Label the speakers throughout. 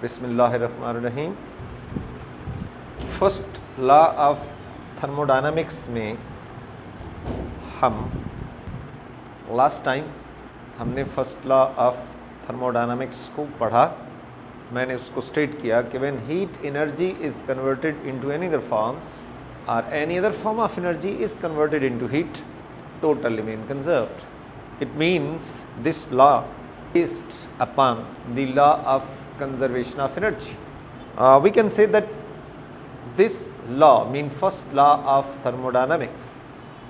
Speaker 1: बिस्मिल्लाहिर्रहमानिर्रहीम। First law of thermodynamics में हम लास्ट टाइम हमने फर्स्ट लॉ ऑफ थर्मोडायनामिक्स को पढ़ा। मैंने उसको स्टेट किया कि when heat energy is converted into any other forms और any other form of energy is converted into heat, total remain conserved. It means this law is based upon the law of conservation of energy. We can say that this law, first law of thermodynamics,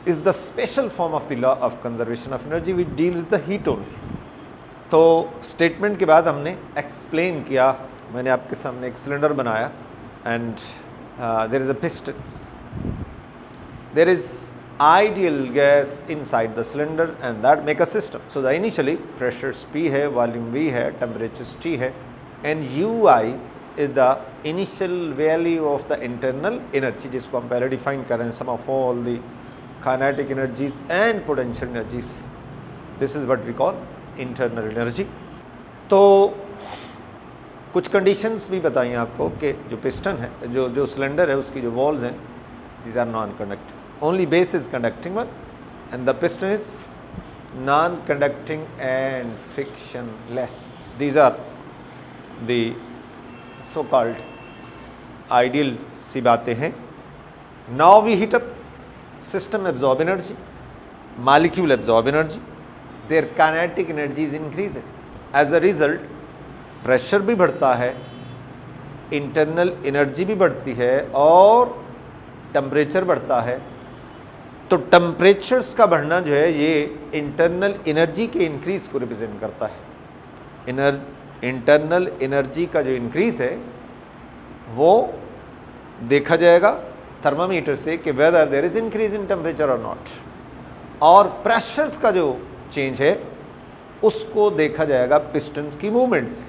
Speaker 1: is the special form of the law of conservation of energy which deals with the heat only. तो statement के बाद हमने explain किया, मैंने आपके सामने एक cylinder बनाया and there is a pistons. There is ideal gas inside the cylinder and that make a system. So the initially pressures P है, volume V है, temperatures T है and UI is the initial value of the internal energy जिसको हम पहले define कर रहे हैं, sum of all the kinetic energies and potential energies. This is what we call internal energy. तो कुछ कंडीशंस भी बताइए आपको कि जो पिस्टन है, जो सिलेंडर है, उसकी जो वॉल्स हैं, these are non-conducting. Only base is conducting one and the piston is non-conducting and frictionless. These are the so-called ideal सी बातें हैं. Now we heat up, system absorb energy, molecule absorb energy, their kinetic energy increases. As a result, pressure भी बढ़ता है, internal energy भी बढ़ती है और temperature बढ़ता है. तो टेम्परेचर्स का बढ़ना जो है ये इंटरनल एनर्जी के इंक्रीज़ को रिप्रेजेंट करता है. इंटरनल एनर्जी का जो इंक्रीज़ है वो देखा जाएगा थर्मामीटर से कि whether there is increase in temperature और नॉट, और प्रेशर्स का जो चेंज है उसको देखा जाएगा पिस्टन्स की मूवमेंट से.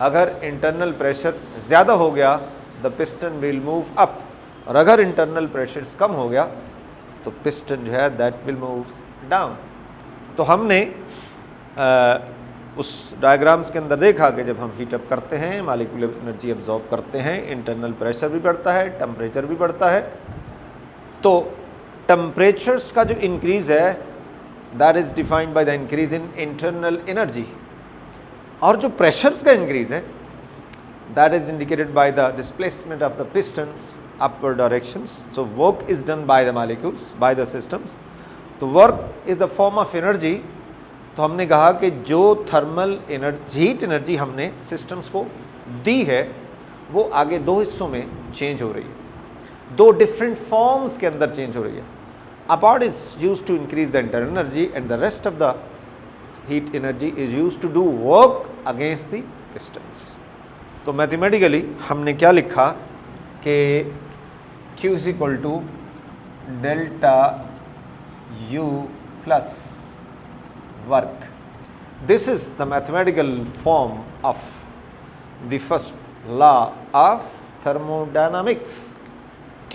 Speaker 1: अगर इंटरनल प्रेशर ज़्यादा हो गया the piston will move up, और अगर इंटरनल प्रेशर्स कम हो गया तो पिस्टन जो है दैट विल मूव डाउन. तो हमने उस डायग्राम्स के अंदर देखा कि जब हम हीट अप करते हैं, मॉलिक्यूलर एनर्जी एब्जॉर्ब करते हैं, इंटरनल प्रेशर भी बढ़ता है, टेम्परेचर भी बढ़ता है. तो टेम्परेचर्स का जो इंक्रीज़ है that is defined by the increase in internal energy, और जो प्रेशर्स का इंक्रीज़ है that is indicated by the displacement of the pistons upward directions. So work is done by the molecules, by the systems. तो work is the form of energy. तो हमने कहा कि जो थर्मल एनर्जी, हीट एनर्जी हमने systems को दी है वो आगे दो हिस्सों में चेंज हो रही है, दो डिफरेंट फॉर्म्स के अंदर चेंज हो रही है. A part is used to increase the internal energy and the rest of the heat energy is used to do work against the pistons. तो मैथमेटिकली हमने क्या लिखा कि Q is equal to delta U plus work. This is the mathematical form of the first law of thermodynamics. Q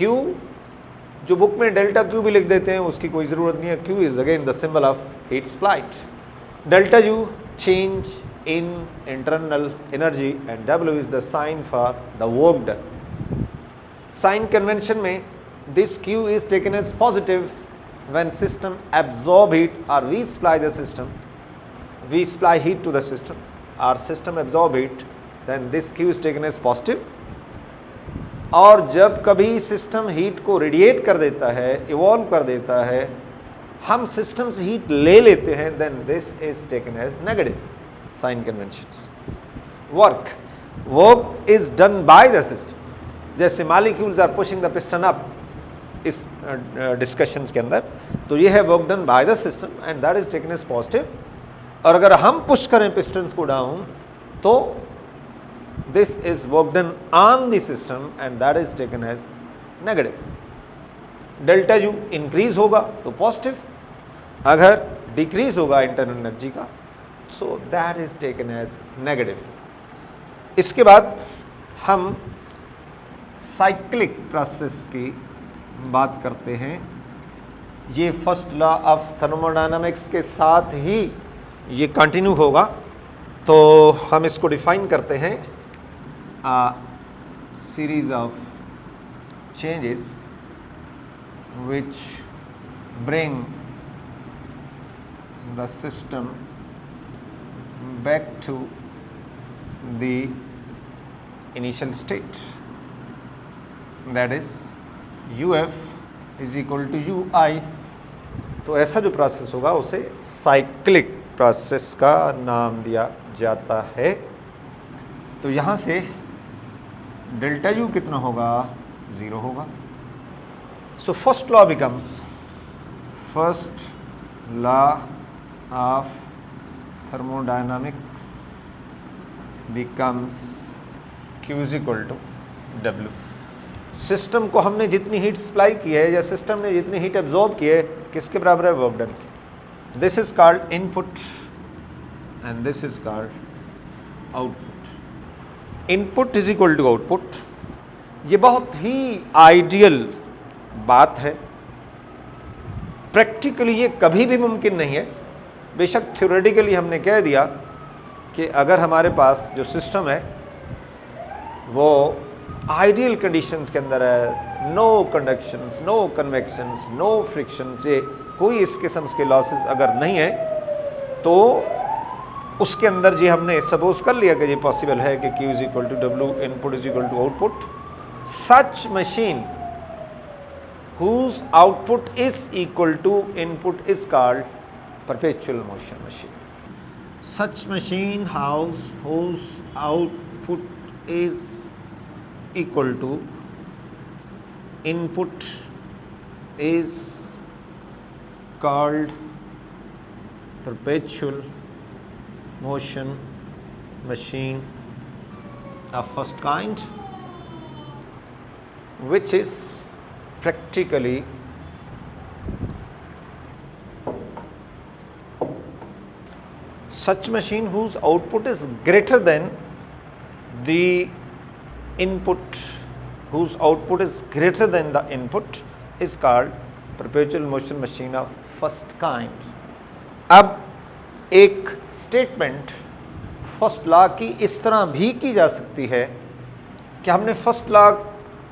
Speaker 1: जो book में delta Q भी लिख देते हैं उसकी कोई ज़रूरत नहीं है. Q is again the symbol of heat supplied. Delta U change in internal energy and W is the sign for the work done. Sign convention में this Q is taken as positive when system absorb heat or we supply the system, we supply heat to the systems, our system absorb heat, then this Q is taken as positive. और जब कभी system heat को radiate कर देता है, evolve कर देता है, हम सिस्टम से हीट ले लेते हैं, then this is taken as negative. Sign conventions. Work is done by the system. जैसे molecules are pushing the piston up इस discussions के अंदर, तो ये है work done by the system and that is taken as positive. और अगर हम push करें pistons को down तो this is work done on the system and that is taken as negative. Delta U increase होगा तो positive, अगर decrease होगा internal energy का so that is taken as negative. इसके बाद हम साइक्लिक प्रोसेस की बात करते हैं. ये फर्स्ट लॉ ऑफ थर्मोडायनामिक्स के साथ ही ये कंटिन्यू होगा. तो हम इसको डिफाइन करते हैं a series of changes which bring the system back to the initial state, that is UF is equal to UI। तो ऐसा जो प्रोसेस होगा उसे साइक्लिक प्रोसेस का नाम दिया जाता है। तो यहाँ से डेल्टा U कितना होगा, 0 होगा। So first law becomes, first law of thermodynamics becomes Q is equal to W। System को हमने जितनी हीट सप्लाई की है या सिस्टम ने जितनी हीट एब्जॉर्ब की है, किसके बराबर है, वर्क डन की। This is called input and this is called output. Input is equal to output, ये बहुत ही आइडियल बात है। प्रैक्टिकली ये कभी भी मुमकिन नहीं है। बेशक थ्योरेटिकली हमने कह दिया कि अगर हमारे पास जो सिस्टम है वो आइडियल कंडीशंस के अंदर है, नो कंडक्शंस, नो कन्वेक्शंस, नो फ्रिक्शंस, ये कोई इस किस्म के लॉसेस अगर नहीं है, तो उसके अंदर जी हमने सपोज कर लिया कि ये पॉसिबल है कि Q is equal to W, input is equal to output. Such machine whose output is equal to input is called perpetual motion machine. Such machine whose output is equal to input is called perpetual motion machine of first kind, which is practically such machine whose output is greater than the input, whose output is greater than the input is called perpetual motion machine of first kind. अब एक statement first law की इस तरह भी की जा सकती है कि हमने फर्स्ट लॉ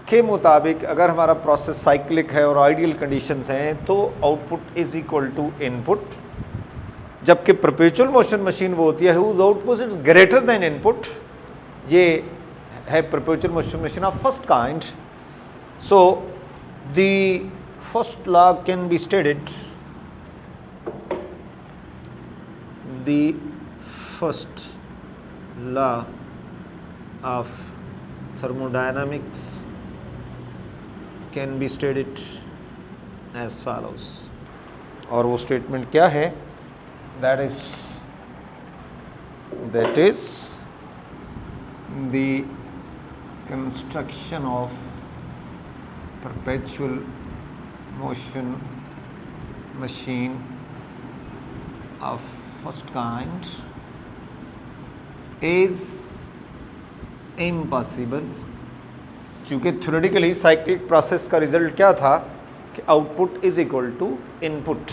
Speaker 1: के मुताबिक अगर हमारा प्रोसेस साइक्लिक है और आइडियल कंडीशंस हैं तो output is equal to input, जबकि परपेचुअल मोशन मशीन वो होती है whose output is greater than input, ये है perpetual motion machine of first kind. So the first law can be stated, the first law of thermodynamics can be stated as follows। और वो statement क्या है, that is the construction of perpetual motion machine of first kind is impossible. चूँकि theoretically cyclic process का result क्या था कि output is equal to input.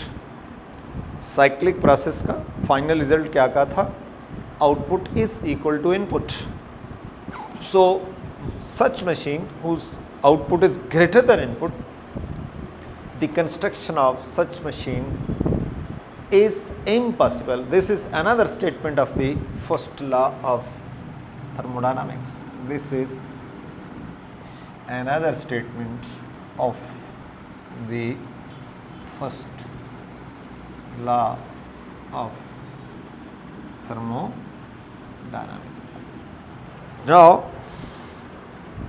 Speaker 1: Cyclic process का फाइनल रिजल्ट क्या का था, output is equal to input. So such machine whose output is greater than input, the construction of such machine is impossible. This is another statement of the first law of thermodynamics. This is another statement of the first law of thermodynamics. Now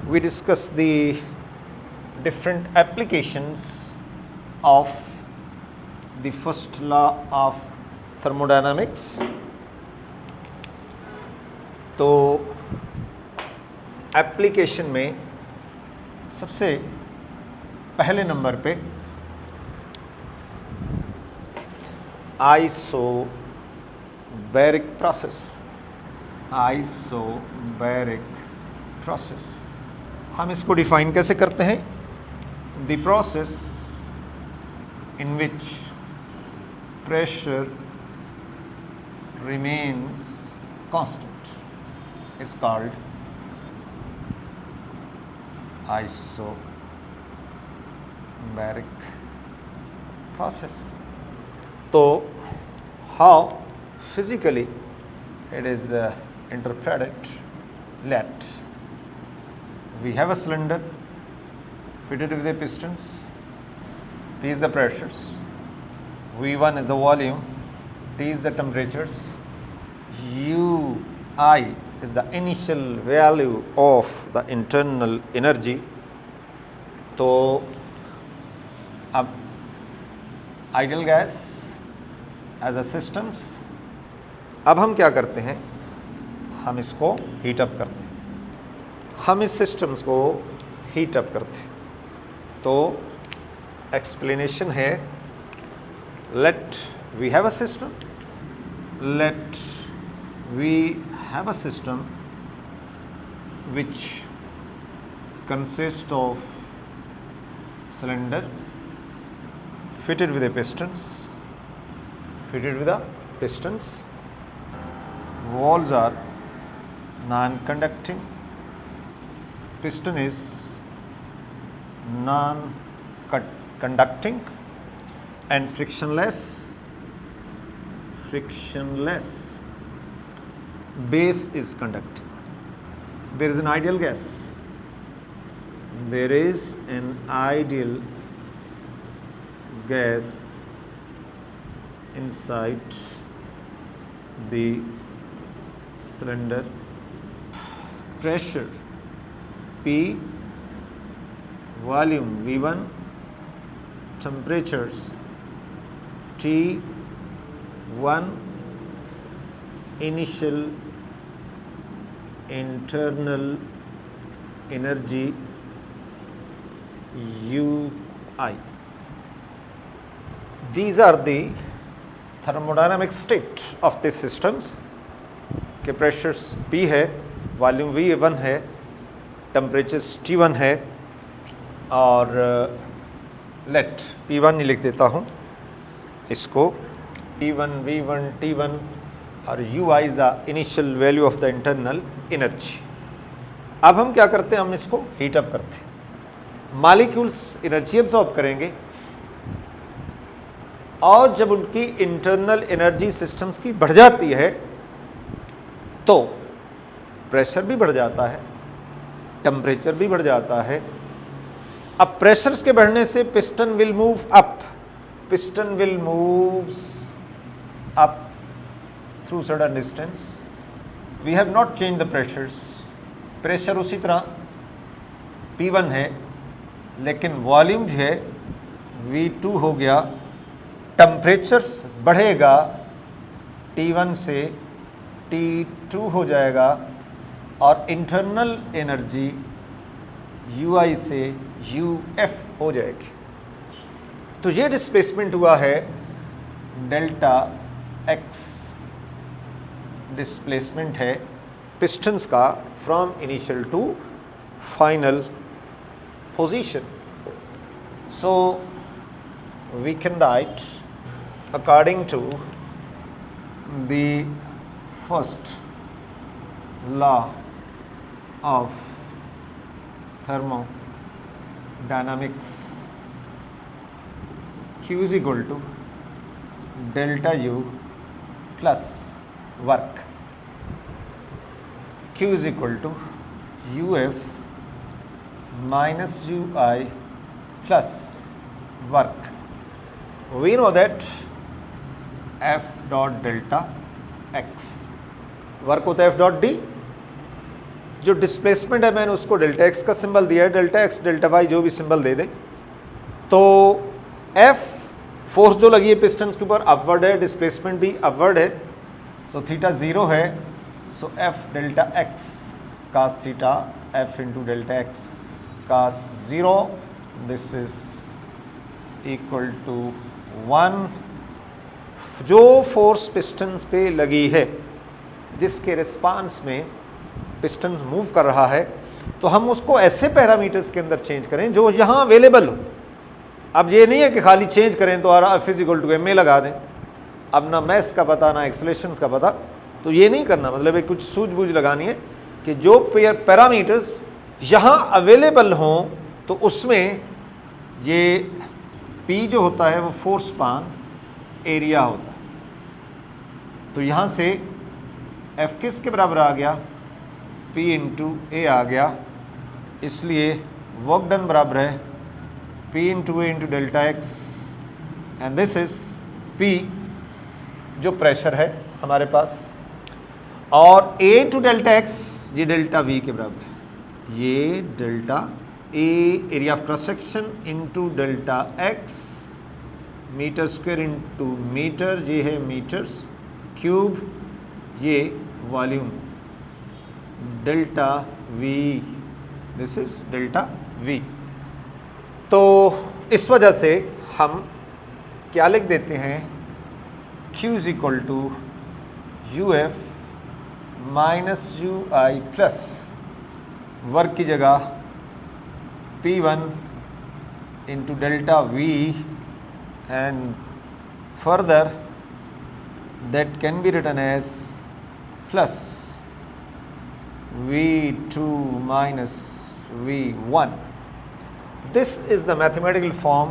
Speaker 1: we discuss the different applications of the first law of thermodynamics. तो application में सबसे पहले number पे isobaric process. Isobaric process हम इसको define कैसे करते हैं, the process in which pressure remains constant is called isobaric process. तो how physically it is interpreted? Let we have a cylinder fitted with the pistons. P is the pressures, V1 is the volume, T is the temperatures, UI is the initial value of the internal energy. तो अब ideal gas as a systems, अब हम क्या करते हैं, हम इसको heat up करते हैं, हम इस सिस्टम्स को हीट अप करते हैं. तो एक्सप्लेनेशन है, let we have a system, let we have a system which consists of cylinder fitted with the pistons, walls are non-conducting, piston is non-conducting and frictionless. Base is conducting. There is an ideal gas. There is an ideal gas inside the cylinder. Pressure P, volume V1, temperatures T1, initial internal energy UI. These are the thermodynamic state of these systems. के pressures P है, volume V1 है, temperatures T1 है, और late P1 लिख देता हूँ इसको, T1 V1 T1 और UI is the initial value of the internal energy. अब हम क्या करते हैं, हम इसको हीट अप करते हैं. मॉलिक्यूल्स एनर्जी एब्सॉर्ब करेंगे और जब उनकी इंटरनल एनर्जी सिस्टम्स की बढ़ जाती है तो प्रेशर भी बढ़ जाता है, टेम्परेचर भी बढ़ जाता है. अब प्रेशर्स के बढ़ने से piston will move up, piston will moves up through certain distance. We have not changed the pressures. Pressure उसी तरह P1 है, लेकिन वॉल्यूम जो है V2 हो गया. टेम्परेचर्स बढ़ेगा, T1 से T2 हो जाएगा, और इंटरनल एनर्जी UI से UF हो जाएगी. तो ये डिस्प्लेसमेंट हुआ है डेल्टा X. डिस्प्लेसमेंट है पिस्टन्स का from initial to final position. So we can write according to the first law of thermodynamics, Q is equal to delta U plus work. Q is equal to UF minus UI plus work. We know that F dot delta X work होता है F dot D. जो displacement है मैंने उसको delta x का symbol दिया है, delta x delta Y जो भी सिंबल दे दे. तो F फोर्स जो लगी है पिस्टन के ऊपर अपवर्ड है, डिस्प्लेसमेंट भी अपवर्ड है, सो थीटा 0 है. So F delta X cos theta F into delta X cos 0, this is equal to 1. जो फोर्स पिस्टन पे लगी है जिसके रिस्पांस में पिस्टन मूव कर रहा है, तो हम उसको ऐसे पैरामीटर्स के अंदर चेंज करें जो यहाँ अवेलेबल हो. अब ये नहीं है कि खाली चेंज करें तो F is equal to ma लगा दें. अब ना मैथ्स का पता ना एक्सलेशंस का पता, तो ये नहीं करना. मतलब एक कुछ सूझबूझ लगानी है कि जो पैरामीटर्स यहाँ अवेलेबल हों तो उसमें ये P जो होता है वो फोर्स पान एरिया होता है। तो यहाँ से F किसके बराबर आ गया, P इंटू ए आ गया, इसलिए वर्क डन बराबर है P into A into delta X and this is P जो प्रेशर है हमारे पास, और A इंटू डेल्टा एक्स ये डेल्टा V के बराबर है। ये delta A area of cross section into delta X metre square into metre, ये है मीटर्स क्यूब, ये volume delta V, this is delta V। तो इस वजह से हम क्या लिख देते हैं, Q is equal to UF minus UI plus work की जगह P1 into delta V and further that can be written as plus V2 minus V1. This is the mathematical form.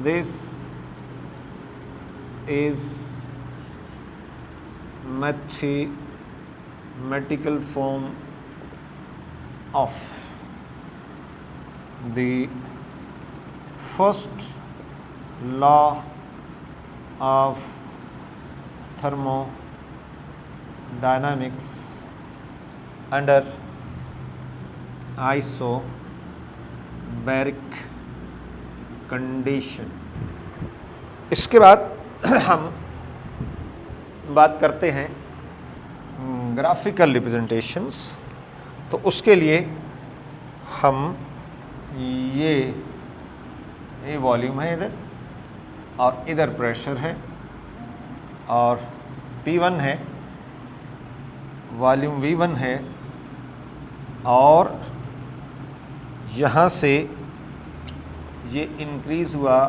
Speaker 1: This is mathematical form of the first law of thermodynamics under isobaric condition। इसके बाद हम बात करते हैं graphical representations. तो उसके लिए हम ये वॉल्यूम है इधर और इधर प्रेशर है और P1 है, वॉल्यूम V1 है, और यहाँ से ये इंक्रीज़ हुआ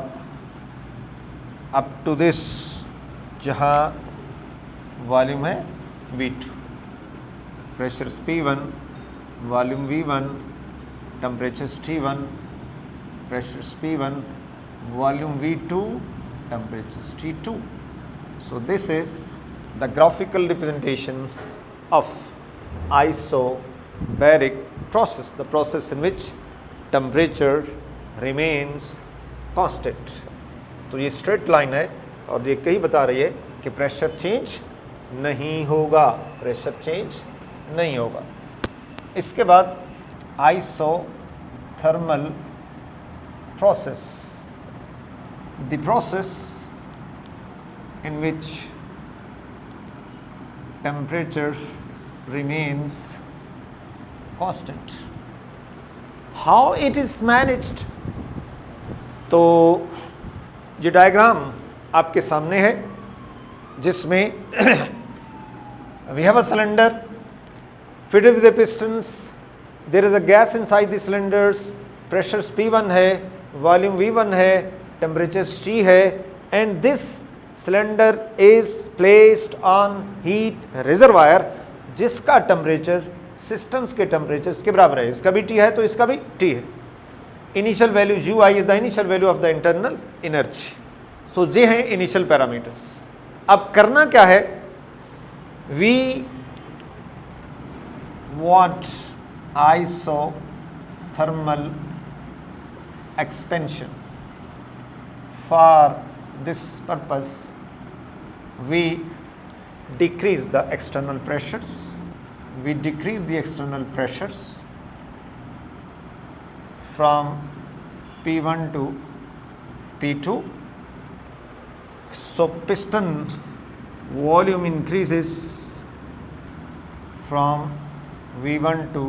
Speaker 1: अप टू दिस जहाँ वॉल्यूम है V2, pressure P1, volume V1, temperature T1, pressure P1, volume V2, temperature T2. So this is the graphical representation of isobaric process, the process in which temperature remains constant. तो ये straight line है और ये कहीं बता रही है कि pressure change नहीं होगा, pressure change नहीं होगा। इसके बाद isothermal process, the process in which temperature remains constant. How it is managed? तो ये डायग्राम आपके सामने है जिसमें we have a cylinder fitted with the pistons, there is a gas inside the cylinders, pressure P1 है, volume V1 है, temperature T है, and this cylinder is placed on heat reservoir जिसका टेम्परेचर सिस्टम्स के temperature के बराबर है। इसका भी T है तो इसका भी T है। Initial value UI is the initial value of the internal energy. तो ये हैं इनिशियल पैरामीटर्स। अब करना क्या है, we want isothermal expansion. For this purpose we decrease the external pressures, from P1 to P2, so piston volume increases from V1 to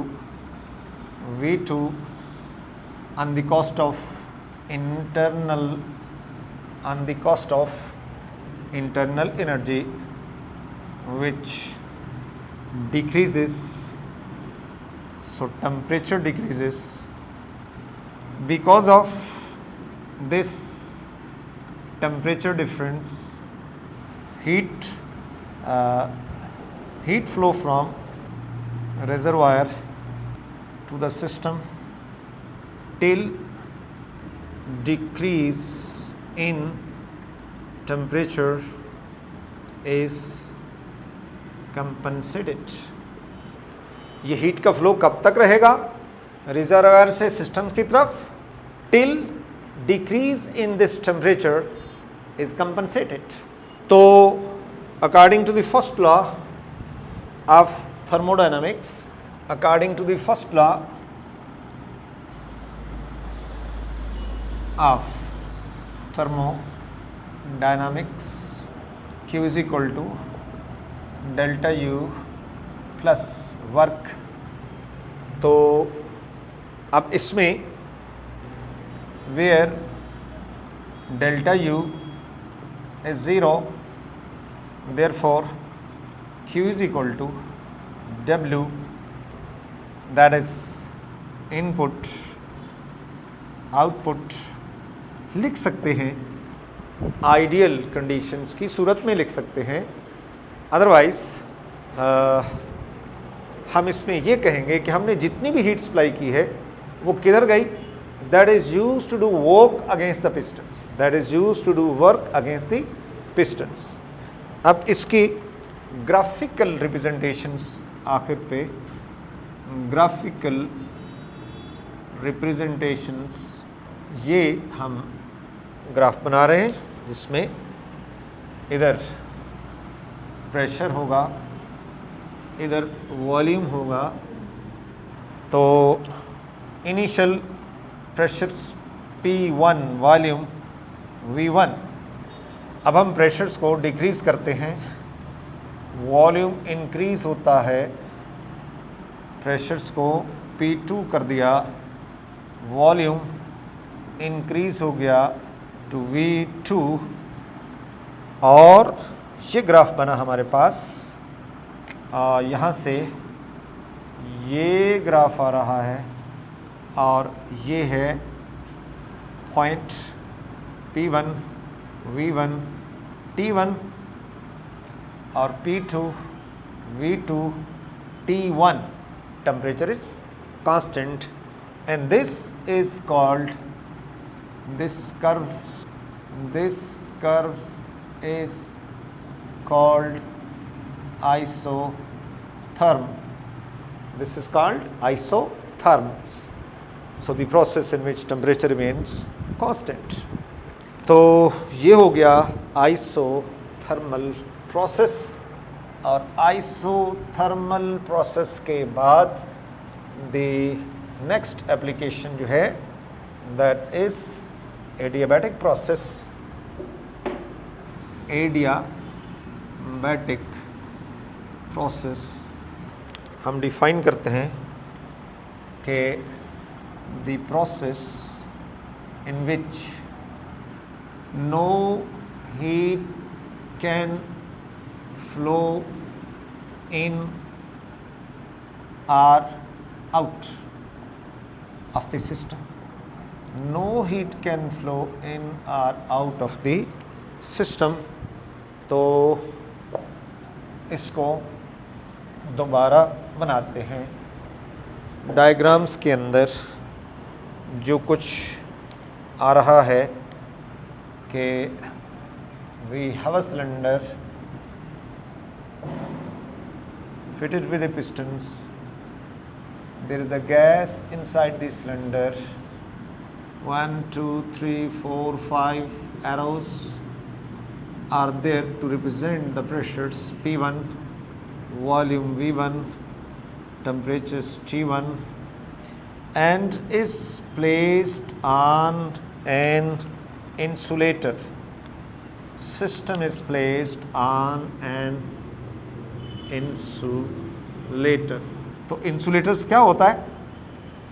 Speaker 1: V2 on the cost of internal energy, which decreases, so temperature decreases. Because of this temperature difference, heat flow from reservoir to the system till decrease in temperature is compensated। ये heat का flow कब तक रहेगा reservoir से systems की तरफ? Till decrease in this temperature is compensated. तो according to the first law of thermodynamics, according to the first law of thermodynamics, Q is equal to delta U plus work. तो अब इसमें where delta U is 0, therefore Q is equal to W, that is input output. लिख सकते हैं ideal conditions की सूरत में लिख सकते हैं, अदरवाइज हम इसमें ये कहेंगे कि हमने जितनी भी हीट सप्लाई की है वो किधर गई? That is used to do work against the pistons, that is used to do work against the pistons. अब इसकी ग्राफिकल रिप्रेजेंटेशंस, आखिर पे ग्राफिकल रिप्रेजेंटेशंस, ये हम ग्राफ बना रहे हैं जिसमें इधर प्रेशर होगा, इधर वॉल्यूम होगा। तो initial pressures P1, volume V1। अब हम प्रेशर्स को डिक्रीज़ करते हैं, वॉल्यूम इंक्रीज़ होता है, प्रेशर्स को P2 कर दिया, वॉल्यूम इंक्रीज़ हो गया टू V2, और ये ग्राफ बना हमारे पास। यहाँ से ये ग्राफ आ रहा है और ये है पॉइंट P1, V1, T1 और P2, V2, T1। Temperature is constant and this is called, this curve is called isotherm. This is called isotherms. So the process in which temperature remains constant. तो ये हो गया isothermal process, और isothermal process के बाद the next application जो है that is adiabatic process. Adiabatic process हम डिफाइन करते हैं कि the process in which no heat can flow in or out of the system, no heat can flow in or out of the system। तो इसको दोबारा बनाते हैं। Diagrams के अंदर जो कुछ आ रहा है कि we have a cylinder fitted with the pistons, there is a gas inside the cylinder, 1, 2, 3, 4, 5 arrows are there to represent the pressures P1, volume V1, temperatures T1, and is placed on an insulator. System is placed on an insulator। तो insulators क्या होता है?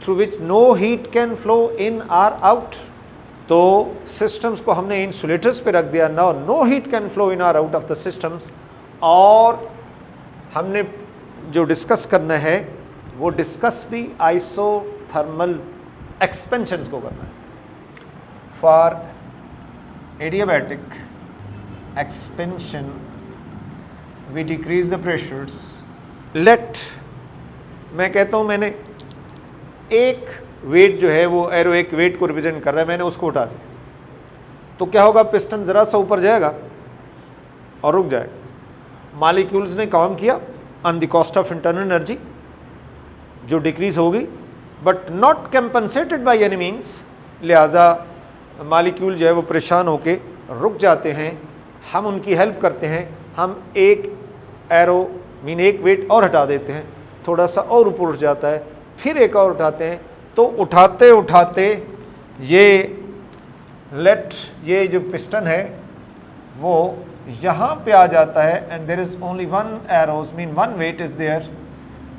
Speaker 1: Through which no heat can flow in or out. तो systems को हमने insulators पे रख दिया, no heat can flow in or out of the systems. और हमने जो डिस्कस करना है वो डिस्कस भी आइसोथर्मल एक्सपेंशंस को करना है। For adiabatic expansion we decrease the pressures. Let, मैं कहता हूँ मैंने एक वेट जो है वो एरो एक वेट को रिप्रेजेंट कर रहा है, मैंने उसको उठा दिया तो क्या होगा, पिस्टन ज़रा सा ऊपर जाएगा और रुक जाएगा। मॉलिक्यूल्स ने काम किया on the cost of internal energy जो डिक्रीज होगी, but not compensated bye any means, लिहाजा मॉलिक्यूल जो है वो परेशान होके रुक जाते हैं। हम उनकी हेल्प करते हैं, हम एक एरो मीन एक वेट और हटा देते हैं, थोड़ा सा और ऊपर उठ जाता है, फिर एक और उठाते हैं, तो उठाते उठाते ये जो पिस्टन है वो यहाँ पे आ जाता है and there is only one arrows mean one weight is there.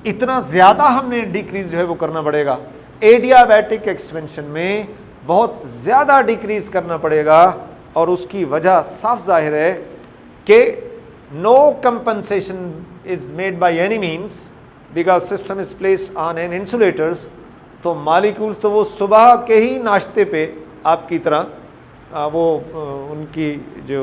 Speaker 1: इतना ज़्यादा हमने डिक्रीज जो है वो करना पड़ेगा, एडियाबैटिक एक्सपेंशन में बहुत ज़्यादा डिक्रीज करना पड़ेगा, और उसकी वजह साफ जाहिर है कि no compensation is made by any means because system is placed on an insulators. तो मॉलिक्यूल तो वो सुबह के ही नाश्ते पे आपकी तरह वो उनकी जो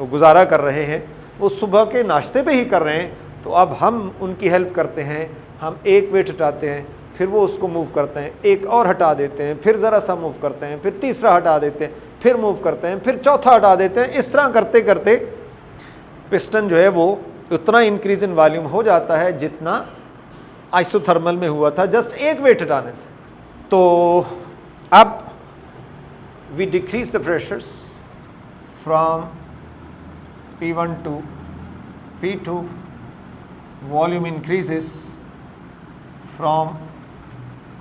Speaker 1: गुजारा कर रहे हैं वो सुबह के नाश्ते पे ही कर रहे हैं। तो अब हम उनकी हेल्प करते हैं, हम एक वेट हटाते हैं, फिर वो उसको मूव करते हैं, एक और हटा देते हैं, फिर ज़रा सा मूव करते हैं, फिर तीसरा हटा देते हैं, फिर मूव करते हैं, फिर चौथा हटा देते हैं। इस तरह करते करते पिस्टन जो है वो उतना इंक्रीज इन वॉल्यूम हो जाता है जितना आइसोथर्मल में हुआ था जस्ट एक वेट हटाने से। तो अब we decrease the pressures from P1 to P2, volume increases from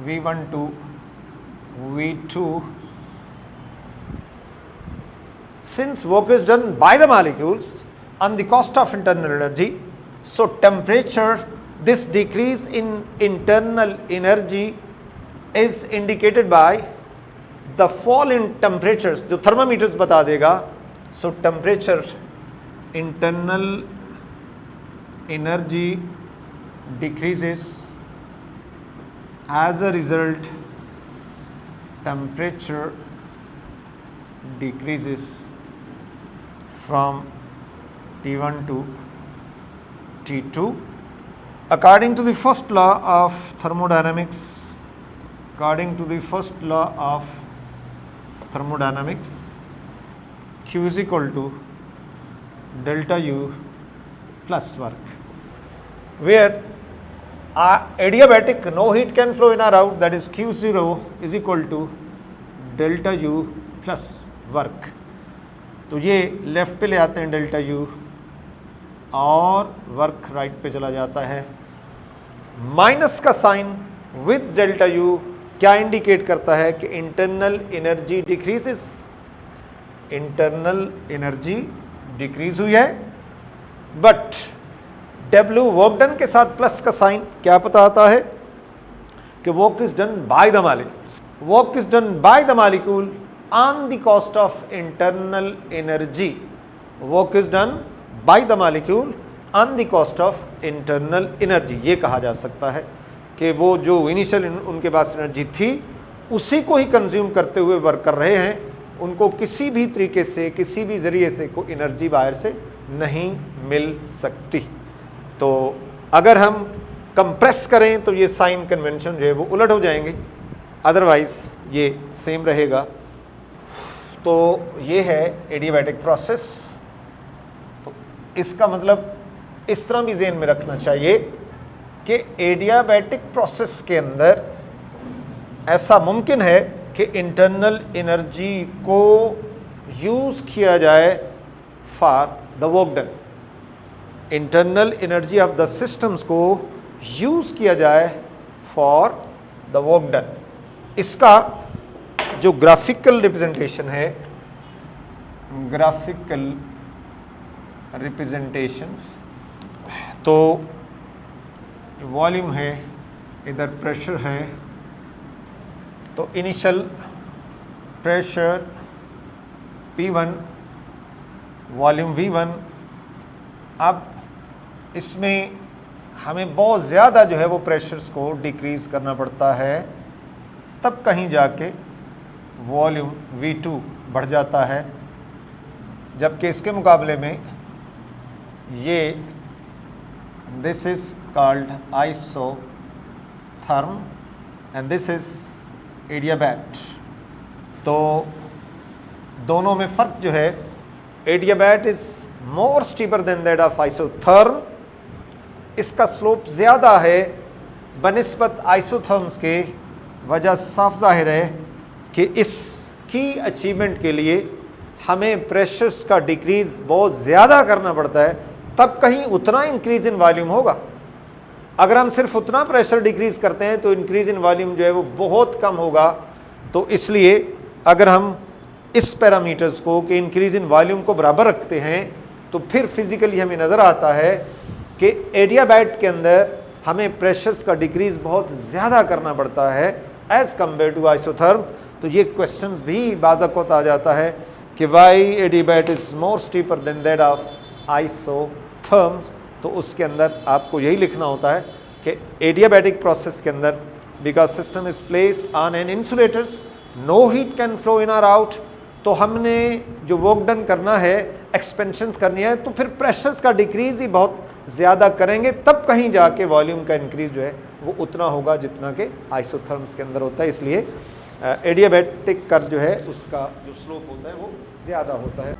Speaker 1: V1 to V2. Since work is done by the molecules on the cost of internal energy, so temperature, this decrease in internal energy is indicated by the fall in temperatures, जो thermometers बता देगा। So temperature, internal energy decreases, as a result temperature decreases from T1 to T2 according to the first law of thermodynamics. According to the first law of thermodynamics, Q is equal to delta U plus work, where adiabatic no heat can flow in or out, that is Q0 is equal to delta U plus work। तो ये left पे ले आते हैं delta U और work right पे चला जाता है। माइनस का साइन विद डेल्टा U क्या इंडिकेट करता है कि internal energy decreases, internal energy decrease हुई है, बट W वर्क डन के साथ प्लस का साइन क्या बताता है कि work is done by the molecules, work is done by the molecule on the cost of internal energy, work is done by the molecule on the cost of internal energy. ये कहा जा सकता है कि वो जो इनिशियल उनके पास energy थी उसी को ही कंज्यूम करते हुए वर्क कर रहे हैं, उनको किसी भी तरीके से किसी भी ज़रिए से कोई एनर्जी बाहर से नहीं मिल सकती। तो अगर हम कंप्रेस करें तो ये साइन कन्वेंशन जो है वो उलट हो जाएंगे, अदरवाइज ये सेम रहेगा। तो ये है एडियाबैटिक प्रोसेस। तो इसका मतलब इस तरह भी ज़हन में रखना चाहिए कि एडियाबैटिक प्रोसेस के अंदर ऐसा मुमकिन है कि इंटरनल एनर्जी को यूज़ किया जाए for the work done, internal energy of the systems को यूज़ किया जाए फॉर द वर्क डन। इसका जो ग्राफिकल रिप्रेजेंटेशन है, ग्राफिकल रिप्रेजेंटेशंस, तो वॉल्यूम है, इधर प्रेशर है, तो initial pressure P1, volume V1। अब इसमें हमें बहुत ज़्यादा जो है वो प्रेशर्स को डिक्रीज़ करना पड़ता है, तब कहीं जाके वॉल्यूम V2 बढ़ जाता है, जबकि इसके मुकाबले में ये this is called isotherm and this is adiabat. तो दोनों में फ़र्क जो है, adiabat is more steeper than that of isotherm, इसका स्लोप ज़्यादा है बनिस्बत आइसोथर्म्स के। वजह साफ जाहिर है कि इसकी अचीवमेंट के लिए हमें प्रेशर्स का डिक्रीज़ बहुत ज़्यादा करना पड़ता है, तब कहीं उतना इंक्रीज़ इन वॉल्यूम होगा। अगर हम सिर्फ उतना प्रेशर डिक्रीज़ करते हैं तो इंक्रीज़ इन वॉल्यूम जो है वो बहुत कम होगा। तो इसलिए अगर हम इस पैरामीटर्स को कि इंक्रीज़ इन वॉल्यूम को बराबर रखते हैं तो फिर फिज़िकली हमें नज़र आता है कि एडियाबैट के अंदर हमें प्रेशर्स का डिक्रीज़ बहुत ज़्यादा करना पड़ता है एज़ कम्पेयर टू आइसोथर्म। तो ये क्वेश्चंस भी बाज़-औक़ात आ जाता है कि why adiabat is more steeper than that of isotherms. तो उसके अंदर आपको यही लिखना होता है कि एडियाबैटिक प्रोसेस के अंदर because system is placed on an insulators, no heat can flow in और आउट। तो हमने जो वर्क डन करना है, एक्सपेंशंस करनी है, तो फिर प्रेशर्स का डिक्रीज़ ही बहुत ज़्यादा करेंगे, तब कहीं जाके वॉल्यूम का इंक्रीज़ जो है वो उतना होगा जितना कि आइसोथर्म्स के अंदर होता है। इसलिए एडियाबैटिक कर्व जो है उसका जो स्लोप होता है वो ज़्यादा होता है।